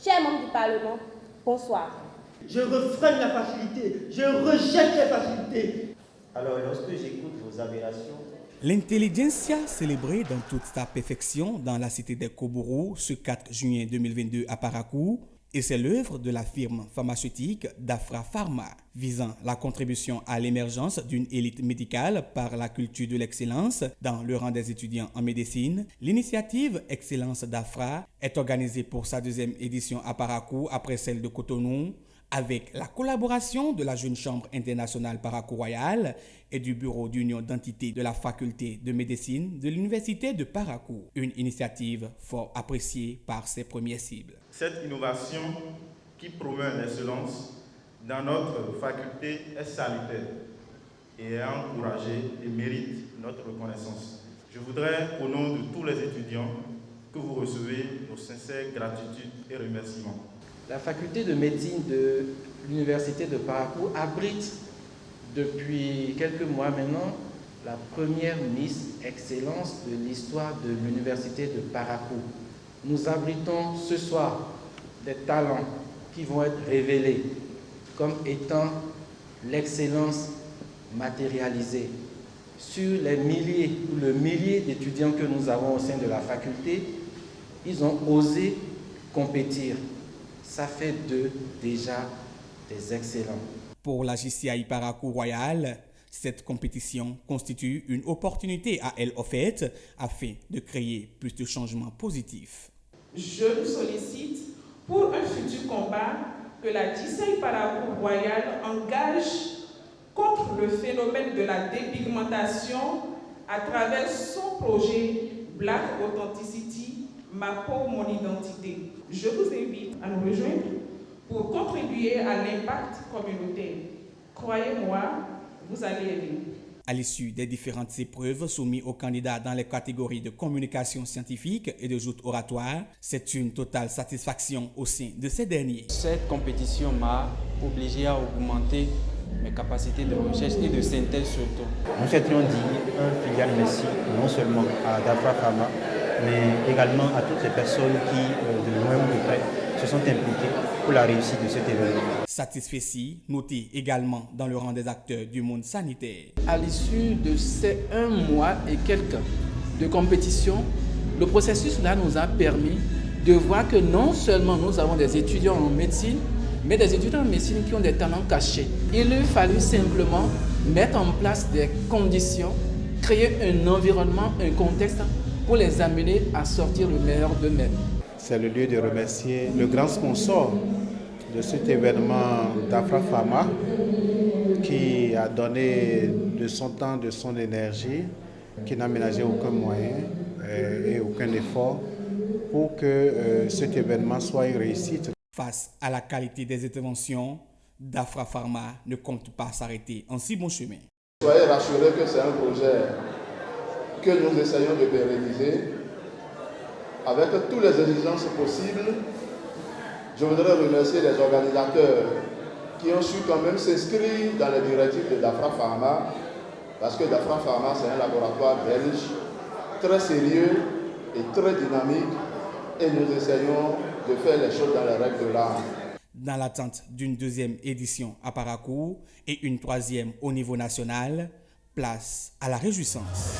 Chers membres du Parlement, bonsoir. Je refreine la facilité, je rejette les facilités. Alors, lorsque j'écoute vos aberrations... L'intelligentsia célébrée dans toute sa perfection dans la cité des Kobourou ce 4 juin 2022 à Parakou, et c'est l'œuvre de la firme pharmaceutique Dafra Pharma, visant la contribution à l'émergence d'une élite médicale par la culture de l'excellence dans le rang des étudiants en médecine. L'initiative Excellence Dafra est organisée pour sa deuxième édition à Parakou après celle de Cotonou, avec la collaboration de la Jeune Chambre internationale Parakou Royal et du Bureau d'union d'entités de la Faculté de médecine de l'Université de Parakou. Une initiative fort appréciée par ses premières cibles. Cette innovation qui promeut l'excellence dans notre faculté est salutaire et est encouragée et mérite notre reconnaissance. Je voudrais, au nom de tous les étudiants, que vous recevez nos sincères gratitudes et remerciements. La faculté de médecine de l'Université de Parakou abrite depuis quelques mois maintenant la première Miss Excellence de l'histoire de l'Université de Parakou. Nous abritons ce soir des talents qui vont être révélés comme étant l'excellence matérialisée. Sur les milliers ou le millier d'étudiants que nous avons au sein de la faculté, ils ont osé compétir. Ça fait d'eux déjà des excellents. Pour la JCI Parakou Royal, cette compétition constitue une opportunité à elle offerte afin de créer plus de changements positifs. Je vous sollicite pour un futur combat que la JCI Parakou Royal engage contre le phénomène de la dépigmentation à travers son projet Black Authenticity, ma peau, mon identité. Je vous invite à nous rejoindre pour contribuer à l'impact communautaire. Croyez-moi, vous allez aider. À l'issue des différentes épreuves soumises aux candidats dans les catégories de communication scientifique et de joute oratoire, c'est une totale satisfaction au sein de ces derniers. Cette compétition m'a obligé à augmenter mes capacités de recherche et de synthèse surtout. Nous souhaiterions dire un filial merci non seulement à Dafra Pharma, mais également à toutes les personnes qui, de loin ou de près, se sont impliquées pour la réussite de cet événement. Satisfait noté également dans le rang des acteurs du monde sanitaire. À l'issue de ces 1 mois et quelques de compétition, le processus là nous a permis de voir que non seulement nous avons des étudiants en médecine, mais des étudiants en médecine qui ont des talents cachés. Il a fallu simplement mettre en place des conditions, créer un environnement, un contexte pour les amener à sortir le meilleur d'eux-mêmes. C'est le lieu de remercier le grand sponsor de cet événement, Dafra Pharma, qui a donné de son temps, de son énergie, qui n'a ménagé aucun moyen et aucun effort pour que cet événement soit une réussite. Face à la qualité des interventions, Dafra Pharma ne compte pas s'arrêter en si bon chemin. Soyez rassurés que c'est un projet que nous essayons de pérenniser avec toutes les exigences possibles. Je voudrais remercier les organisateurs qui ont su quand même s'inscrire dans les directives de Dafra Pharma, parce que Dafra Pharma, c'est un laboratoire belge très sérieux et très dynamique, et nous essayons de faire les choses dans les règles de l'art. Dans l'attente d'une deuxième édition à Parakou et une troisième au niveau national, place à la réjouissance.